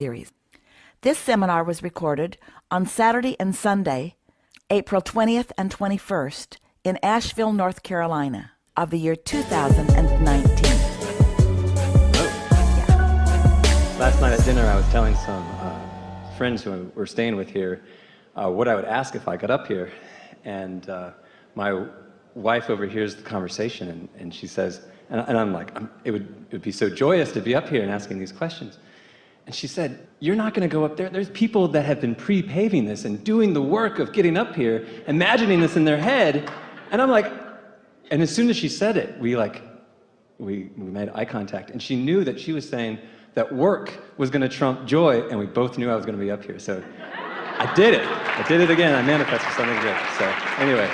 series. This seminar was recorded on Saturday and Sunday, April 20th and 21st in Asheville, North Carolina of the year 2019. Last night at dinner I was telling some friends who were staying with here what I would ask if I got up here, and my wife overhears the conversation and she says, and I'm like, it would be so joyous to be up here and asking these questions. And she said, you're not going to go up there. There's people that have been pre-paving this and doing the work of getting up here, imagining this in their head. And I'm like, and as soon as she said it, we made eye contact, and she knew that she was saying that work was going to trump joy, and we both knew I was going to be up here. So I did it. I did it again. I manifested something good. So anyway.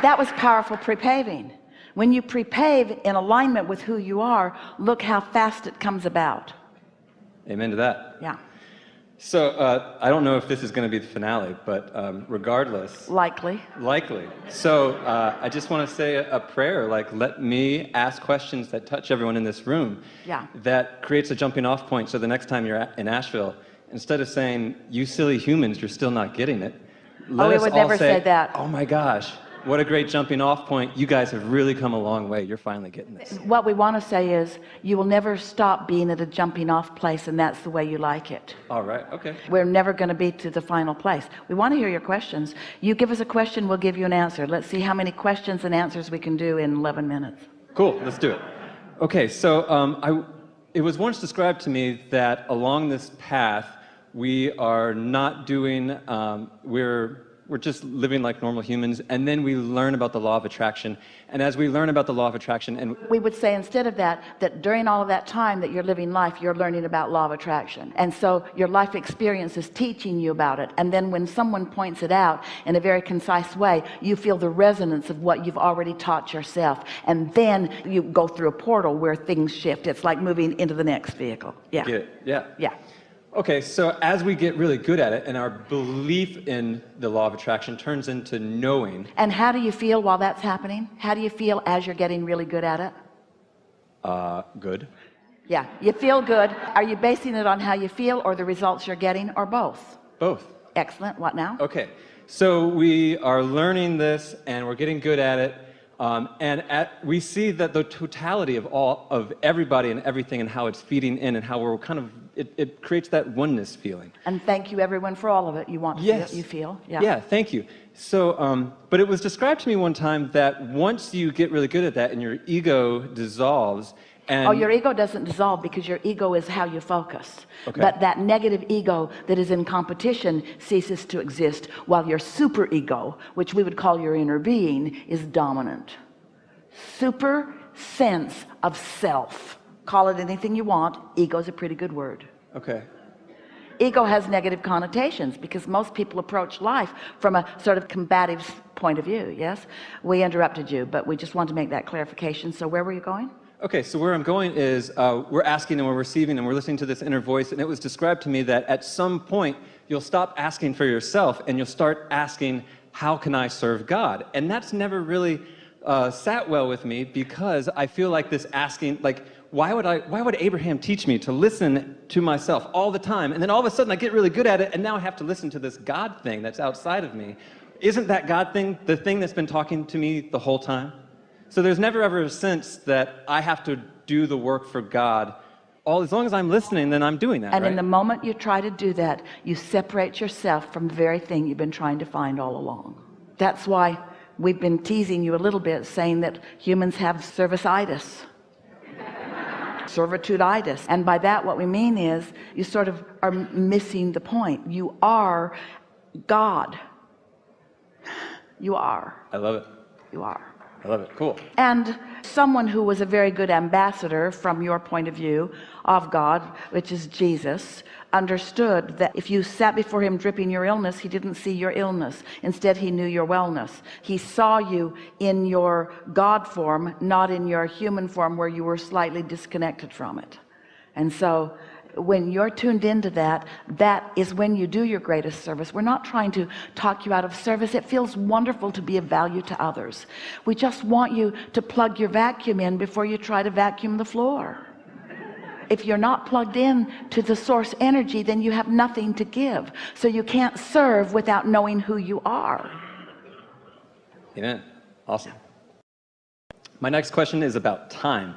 That was powerful pre-paving. When you pre-pave in alignment with who you are, look how fast it comes about. Amen to that. Yeah. So I don't know if this is going to be the finale, but regardless. Likely. So I just want to say a prayer, like, let me ask questions that touch everyone in this room. Yeah. That creates a jumping off point, so the next time you're in Asheville, instead of saying, you silly humans, you're still not getting it, let us would all never say that. Oh my gosh, what a great jumping off point. You guys have really come a long way. You're finally getting this. What we want to say is, you will never stop being at a jumping off place, and that's the way you like it. All right, okay. We're never going to be to the final place. We want to hear your questions. You give us a question, we'll give you an answer. Let's see how many questions and answers we can do in 11 minutes. Cool, let's do it. Okay, so it was once described to me that along this path, we are not doing, we're just living like normal humans, and then we learn about the law of attraction. And as we learn about the law of attraction, and we would say instead of that during all of that time that you're living life, you're learning about law of attraction. And so your life experience is teaching you about it. And then when someone points it out in a very concise way, you feel the resonance of what you've already taught yourself. And then you go through a portal where things shift. It's like moving into the next vehicle. Yeah. Get it? Yeah. Yeah. Okay, so as we get really good at it, and our belief in the law of attraction turns into knowing. And how do you feel while that's happening? How do you feel as you're getting really good at it? Good. Yeah, you feel good. Are you basing it on how you feel or the results you're getting, or both? Both. Excellent. What now? Okay, so we are learning this and we're getting good at it. We see that the totality of everybody and everything and how it's feeding in and how we're kind of, it creates that oneness feeling. And thank you everyone for all of it. You want to yes. feel, you feel. Yeah. Yeah, thank you. So, but it was described to me one time that once you get really good at that and your ego dissolves, and your ego doesn't dissolve, because your ego is how you focus. Okay. But that negative ego that is in competition ceases to exist, while your super ego, which we would call your inner being, is dominant. Super sense of self. Call it anything you want. Ego is a pretty good word. Okay. Ego has negative connotations because most people approach life from a sort of combative point of view. Yes, we interrupted you, but we just want to make that clarification. So where were you going? Okay, so where I'm going is we're asking and we're receiving and we're listening to this inner voice, and it was described to me that at some point you'll stop asking for yourself and you'll start asking, how can I serve God? And that's never really sat well with me, because I feel like this asking, like, why would Abraham teach me to listen to myself all the time, and then all of a sudden I get really good at it, and now I have to listen to this God thing that's outside of me? Isn't that God thing the thing that's been talking to me the whole time? So there's never ever a sense that I have to do the work for God. As long as I'm listening, then I'm doing that, and right? in the moment you try to do that, you separate yourself from the very thing you've been trying to find all along. That's why we've been teasing you a little bit, saying that humans have service-itis. Servitude-itis. And by that what we mean is you sort of are missing the point. You are God. You are. I love it. You are. I love it. Cool. And someone who was a very good ambassador from your point of view of God, which is Jesus, understood that if you sat before him dripping your illness, he didn't see your illness. Instead, he knew your wellness. He saw you in your God form, not in your human form where you were slightly disconnected from it. And so when you're tuned into that, that is when you do your greatest service. We're not trying to talk you out of service. It feels wonderful to be of value to others. We just want you to plug your vacuum in before you try to vacuum the floor. if you're not plugged in to the source energy, then you have nothing to give. So you can't serve without knowing who you are. Amen. Awesome. My next question is about time.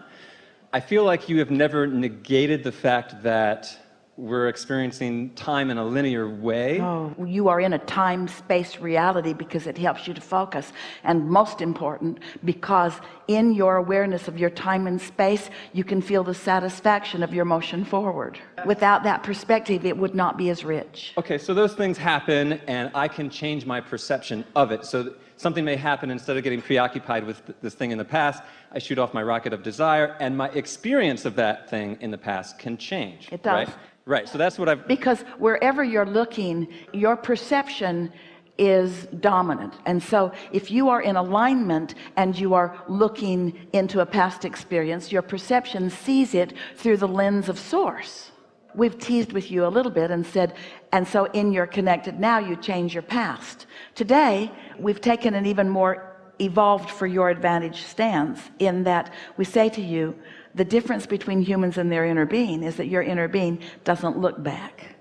I feel like you have never negated the fact that we're experiencing time in a linear way. Oh, you are in a time-space reality because it helps you to focus, and most important, because in your awareness of your time and space, you can feel the satisfaction of your motion forward. Without that perspective, it would not be as rich. Okay, so those things happen, and I can change my perception of it. So something may happen, instead of getting preoccupied with this thing in the past, I shoot off my rocket of desire, and my experience of that thing in the past can change. It does. Right? Right, so that's what I've... Because wherever you're looking, your perception is dominant. And so if you are in alignment and you are looking into a past experience, your perception sees it through the lens of source. We've teased with you a little bit and said, and so in your connected now, you change your past. Today, we've taken an even more evolved for your advantage stance, in that we say to you, the difference between humans and their inner being is that your inner being doesn't look back.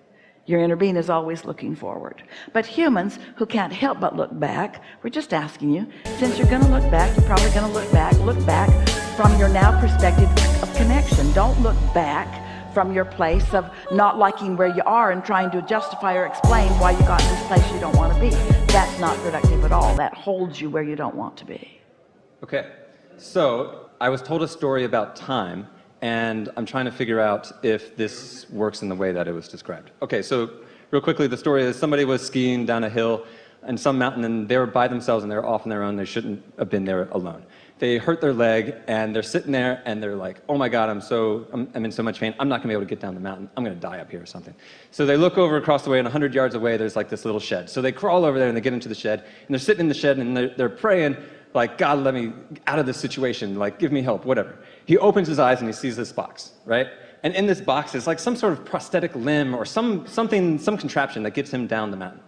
Your inner being is always looking forward. But humans who can't help but look back, we're just asking you, since you're going to look back, you're probably going to look back from your now perspective of connection. Don't look back from your place of not liking where you are and trying to justify or explain why you got in this place you don't want to be. That's not productive at all. That holds you where you don't want to be. Okay, so I was told a story about time, and I'm trying to figure out if this works in the way that it was described. Okay, so real quickly, the story is somebody was skiing down a hill in some mountain, and they were by themselves and they were off on their own. They shouldn't have been there alone. They hurt their leg, and they're sitting there and they're like, oh my God, I'm in so much pain. I'm not gonna be able to get down the mountain. I'm gonna die up here or something. So they look over across the way, and 100 yards away, there's like this little shed. So they crawl over there and they get into the shed, and they're sitting in the shed and they're praying, like, God, let me out of this situation, like, give me help, whatever. He opens his eyes and he sees this box, right? And in this box is like some sort of prosthetic limb or some contraption that gets him down the mountain.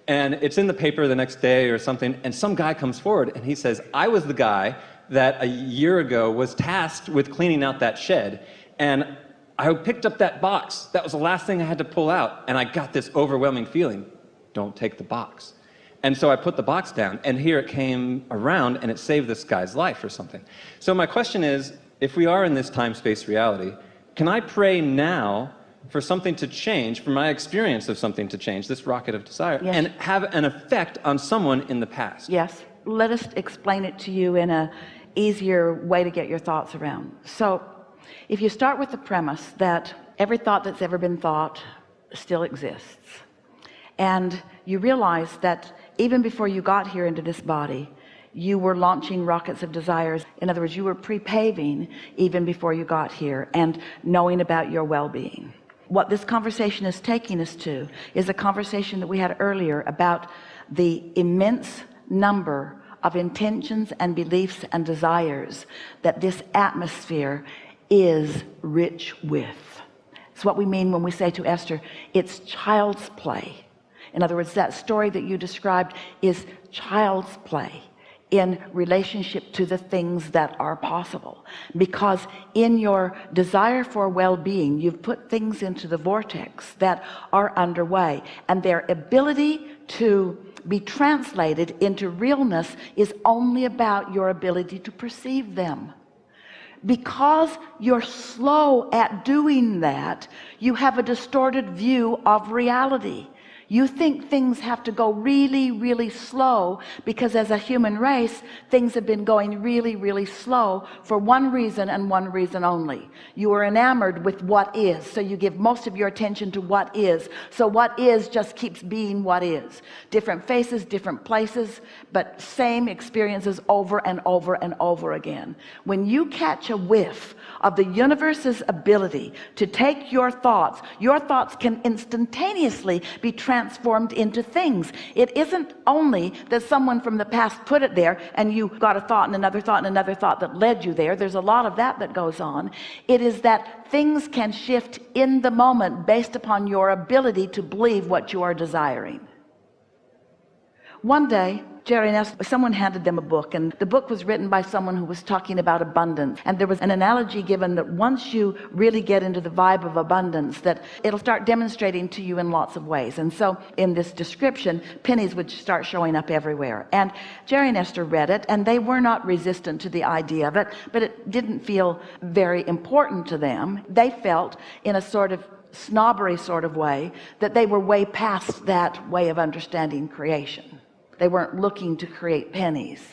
And it's in the paper the next day or something, and some guy comes forward and he says, I was the guy that a year ago was tasked with cleaning out that shed, and I picked up that box. That was the last thing I had to pull out, and I got this overwhelming feeling, don't take the box. And so I put the box down, and here it came around, and it saved this guy's life or something. So my question is, if we are in this time-space reality, can I pray now for something to change, for my experience of something to change, this rocket of desire, yes, and have an effect on someone in the past? Yes. Let us explain it to you in a easier way to get your thoughts around. So if you start with the premise that every thought that's ever been thought still exists, and you realize that even before you got here into this body, you were launching rockets of desires. In other words, you were pre-paving even before you got here and knowing about your well-being. What this conversation is taking us to is a conversation that we had earlier about the immense number of intentions and beliefs and desires that this atmosphere is rich with. It's what we mean when we say to Esther, it's child's play. In other words, that story that you described is child's play in relationship to the things that are possible, because in your desire for well-being, you've put things into the vortex that are underway, and their ability to be translated into realness is only about your ability to perceive them. Because you're slow at doing that, you have a distorted view of reality. You think things have to go really, really slow because as a human race, things have been going really, really slow for one reason and one reason only. You are enamored with what is, so you give most of your attention to what is. So what is just keeps being what is. Different faces, different places, but same experiences over and over and over again. When you catch a whiff of the universe's ability to take your thoughts can instantaneously be transformed into things. It isn't only that someone from the past put it there and you got a thought and another thought and another thought that led you there. There's a lot of that goes on. It is that things can shift in the moment based upon your ability to believe what you are desiring. One day, Jerry and Esther, someone handed them a book, and the book was written by someone who was talking about abundance. And there was an analogy given that once you really get into the vibe of abundance, that it'll start demonstrating to you in lots of ways. And so in this description, pennies would start showing up everywhere. And Jerry and Esther read it, and they were not resistant to the idea of it, but it didn't feel very important to them. They felt in a sort of snobbery sort of way that they were way past that way of understanding creation. They weren't looking to create pennies,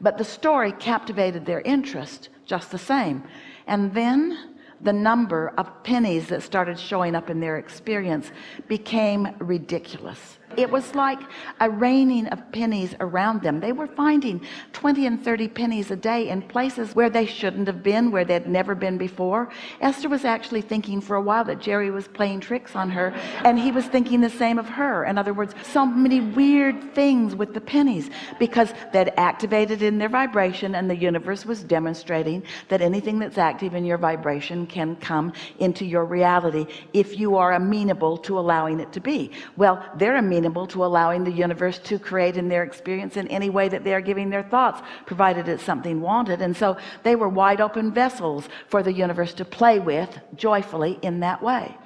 but the story captivated their interest just the same. And then the number of pennies that started showing up in their experience became ridiculous. It was like a raining of pennies around them. They were finding 20 and 30 pennies a day in places where they shouldn't have been, where they'd never been before. Esther was actually thinking for a while that Jerry was playing tricks on her, and he was thinking the same of her. In other words, so many weird things with the pennies, because they'd activated in their vibration, and the universe was demonstrating that anything that's active in your vibration can come into your reality if you are amenable to allowing it to be. Well, they're amenable to allowing the universe to create in their experience in any way that they are giving their thoughts, provided it's something wanted. And so they were wide open vessels for the universe to play with joyfully in that way.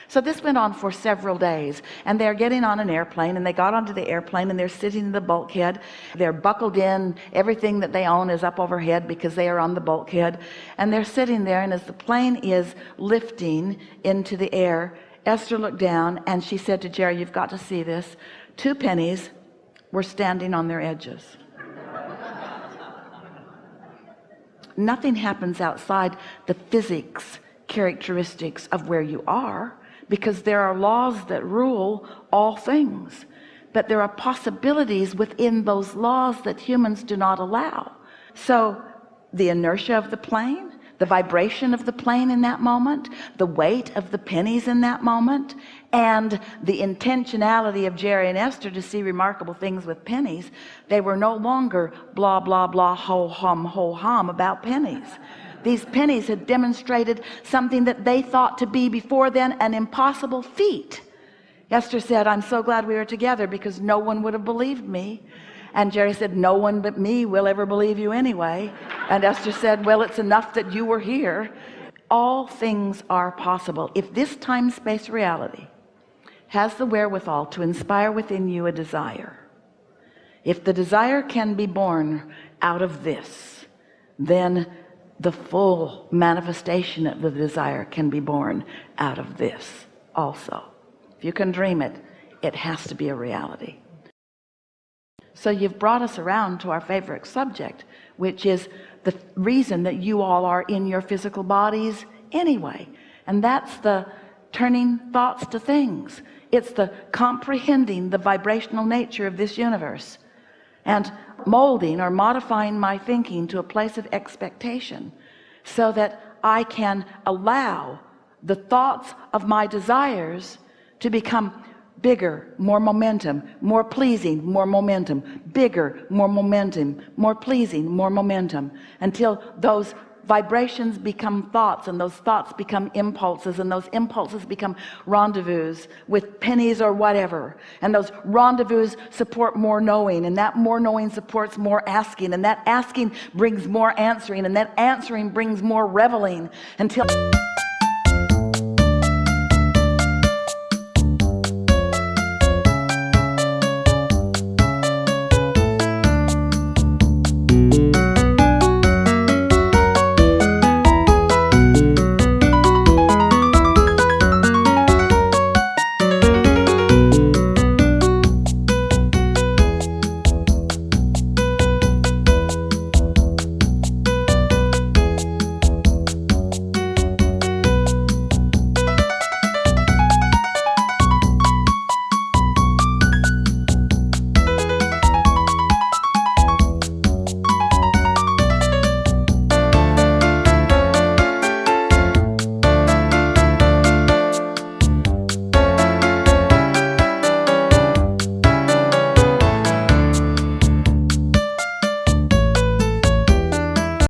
So this went on for several days, and they're getting on an airplane, and they got onto the airplane, and they're sitting in the bulkhead. They're buckled in. Everything that they own is up overhead because they are on the bulkhead, and they're sitting there. And as the plane is lifting into the air, Esther looked down, and she said to Jerry, "You've got to see this. 2 pennies were standing on their edges." Nothing happens outside the physics characteristics of where you are, because there are laws that rule all things, but there are possibilities within those laws that humans do not allow. So the inertia of the plane, the vibration of the plane in that moment, the weight of the pennies in that moment, and the intentionality of Jerry and Esther to see remarkable things with pennies, they were no longer blah blah blah ho hum about pennies. These pennies had demonstrated something that they thought to be before then an impossible feat. Esther said, "I'm so glad we were together, because no one would have believed me." And Jerry said, "No one but me will ever believe you anyway." And Esther said, "Well, it's enough that you were here." All things are possible. If this time-space reality has the wherewithal to inspire within you a desire, if the desire can be born out of this, then the full manifestation of the desire can be born out of this also. If you can dream it, it has to be a reality. So you've brought us around to our favorite subject, which is the reason that you all are in your physical bodies anyway. And that's the turning thoughts to things. It's the comprehending the vibrational nature of this universe and molding or modifying my thinking to a place of expectation, so that I can allow the thoughts of my desires to become bigger, more momentum, more pleasing, more momentum, bigger, more momentum, more pleasing, more momentum, until those vibrations become thoughts, and those thoughts become impulses, and those impulses become rendezvous with pennies or whatever, and those rendezvous support more knowing, and that more knowing supports more asking, and that asking brings more answering, and that answering brings more reveling, until